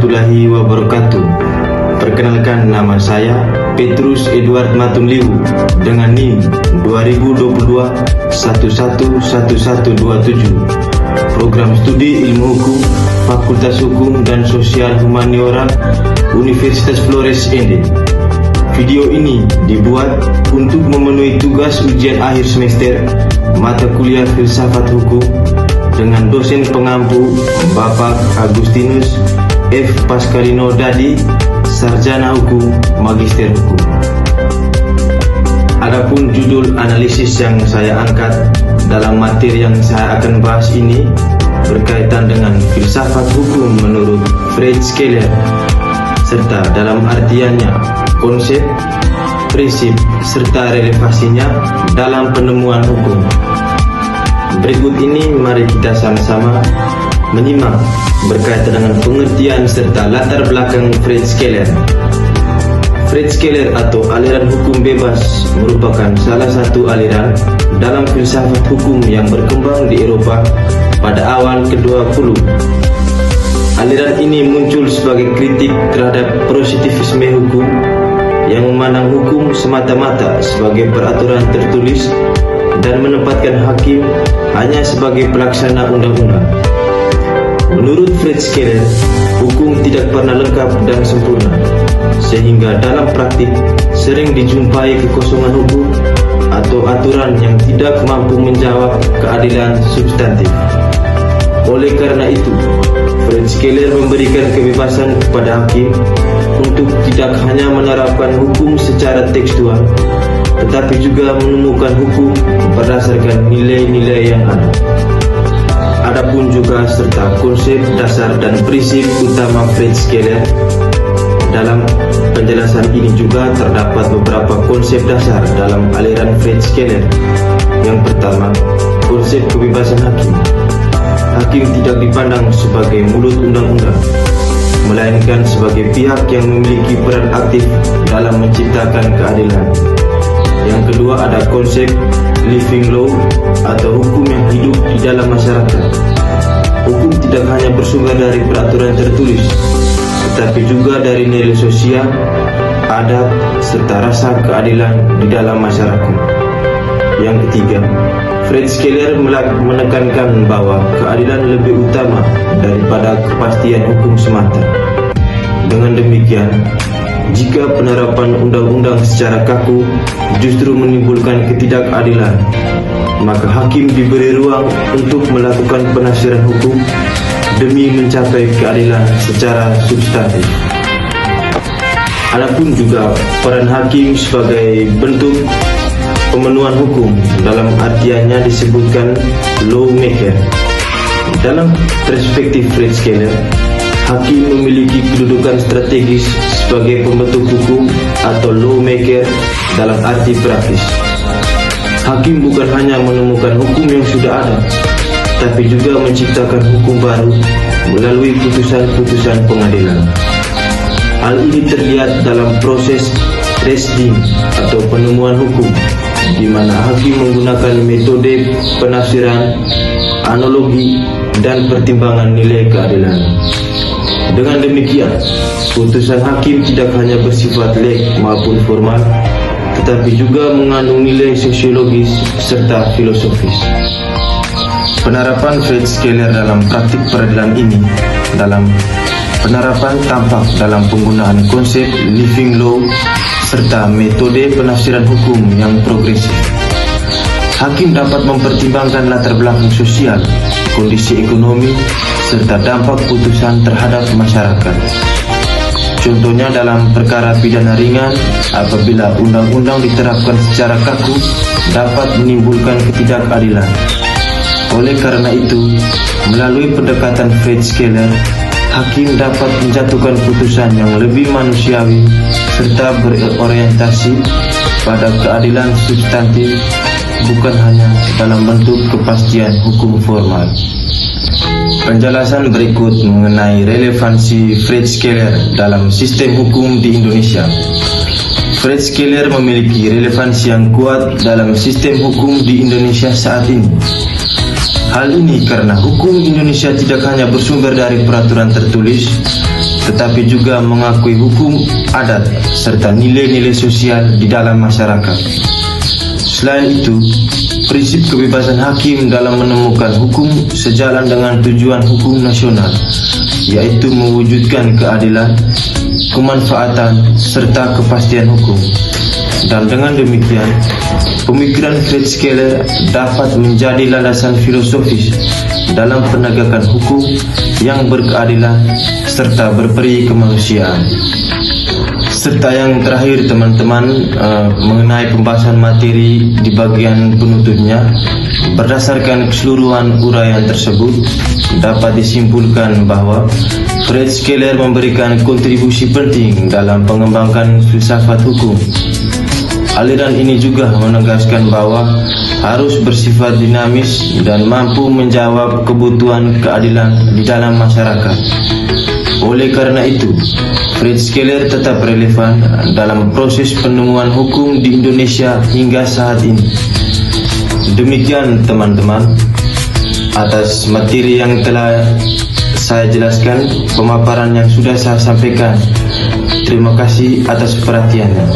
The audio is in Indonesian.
warahmatullahi wabarakatuh. Perkenalkan, nama saya Petrus Edward Matunliu dengan NIM 2022-111127. Program Studi Ilmu Hukum, Fakultas Hukum dan Sosial Humaniora, Universitas Flores Ende. Video ini dibuat untuk memenuhi tugas ujian akhir semester mata kuliah Filsafat Hukum dengan dosen pengampu Bapak Agustinus F. Pascalino Dadi, Sarjana Hukum, Magister Hukum. Adapun judul analisis yang saya angkat dalam materi yang saya akan bahas ini berkaitan dengan filsafat hukum menurut Fred Skeler, serta dalam artiannya konsep, prinsip, serta relevansinya dalam penemuan hukum. Berikut ini mari kita sama-sama menyimak berkaitan dengan pengertian serta latar belakang Fred Skeler. Fred Skeler atau aliran hukum bebas merupakan salah satu aliran dalam filsafat hukum yang berkembang di Eropa pada awal ke-20. Aliran ini muncul sebagai kritik terhadap positivisme hukum yang memandang hukum semata-mata sebagai peraturan tertulis dan menempatkan hakim hanya sebagai pelaksana undang-undang. Menurut Fred Skeler, hukum tidak pernah lengkap dan sempurna, sehingga dalam praktik sering dijumpai kekosongan hukum atau aturan yang tidak mampu menjawab keadilan substantif. Oleh karena itu, Fred Skeler memberikan kebebasan kepada hakim untuk tidak hanya menerapkan hukum secara tekstual, tetapi juga menemukan hukum berdasarkan nilai-nilai yang ada. Adapun juga serta konsep dasar dan prinsip utama Fred Skeler. Dalam penjelasan ini juga terdapat beberapa konsep dasar dalam aliran Fred Skeler. Yang pertama, konsep kebebasan hakim. Hakim tidak dipandang sebagai mulut undang-undang, melainkan sebagai pihak yang memiliki peran aktif dalam menciptakan keadilan. Yang kedua, ada konsep living law atau hukum yang hidup di dalam masyarakat. Hukum tidak hanya bersumber dari peraturan tertulis, tetapi juga dari nilai sosial, adat, serta rasa keadilan di dalam masyarakat. Yang ketiga, Fred Skeler menekankan bahwa keadilan lebih utama daripada kepastian hukum semata. Dengan demikian, jika penerapan undang-undang secara kaku justru menimbulkan ketidakadilan, maka hakim diberi ruang untuk melakukan penafsiran hukum demi mencapai keadilan secara substantif. Adapun juga peran hakim sebagai bentuk pemenuhan hukum, dalam artiannya disebutkan lawmaker. Dalam perspektif Fred Skeler, hakim memiliki kedudukan strategis sebagai pembentuk hukum atau lawmaker dalam arti praktis. Hakim bukan hanya menemukan hukum yang sudah ada, tapi juga menciptakan hukum baru melalui putusan-putusan pengadilan. Hal ini terlihat dalam proses reasoning atau penemuan hukum, di mana hakim menggunakan metode penafsiran, analogi, dan pertimbangan nilai keadilan. Dengan demikian, putusan hakim tidak hanya bersifat leg maupun formal, tetapi juga mengandung nilai sosiologis serta filosofis. Penerapan Fred Skeler dalam praktik peradilan ini tampak dalam penggunaan konsep living law serta metode penafsiran hukum yang progresif. Hakim dapat mempertimbangkan latar belakang sosial, kondisi ekonomi, serta dampak putusan terhadap masyarakat. Contohnya dalam perkara pidana ringan, apabila undang-undang diterapkan secara kaku dapat menimbulkan ketidakadilan. Oleh karena itu, melalui pendekatan Fred Skeler, hakim dapat menjatuhkan putusan yang lebih manusiawi serta berorientasi pada keadilan substantif, bukan hanya dalam bentuk kepastian hukum formal. Penjelasan berikut mengenai relevansi Fred Skeler dalam sistem hukum di Indonesia. Fred Skeler memiliki relevansi yang kuat dalam sistem hukum di Indonesia saat ini. Hal ini karena hukum Indonesia tidak hanya bersumber dari peraturan tertulis, tetapi juga mengakui hukum adat serta nilai-nilai sosial di dalam masyarakat. Selain itu, prinsip kebebasan hakim dalam menemukan hukum sejalan dengan tujuan hukum nasional, yaitu mewujudkan keadilan, kemanfaatan, serta kepastian hukum. Dan dengan demikian, pemikiran Fred Skeller dapat menjadi landasan filosofis dalam penegakan hukum yang berkeadilan serta berperi kemanusiaan. Serta yang terakhir teman-teman, mengenai pembahasan materi di bagian penutupnya, berdasarkan keseluruhan uraian tersebut dapat disimpulkan bahwa Fred Skeller memberikan kontribusi penting dalam mengembangkan filsafat hukum. Aliran ini juga menegaskan bahwa harus bersifat dinamis dan mampu menjawab kebutuhan keadilan di dalam masyarakat. Oleh karena itu, Fred Skeller tetap relevan dalam proses penemuan hukum di Indonesia hingga saat ini. Demikian teman-teman, atas materi yang telah saya jelaskan, pemaparan yang sudah saya sampaikan. Terima kasih atas perhatiannya.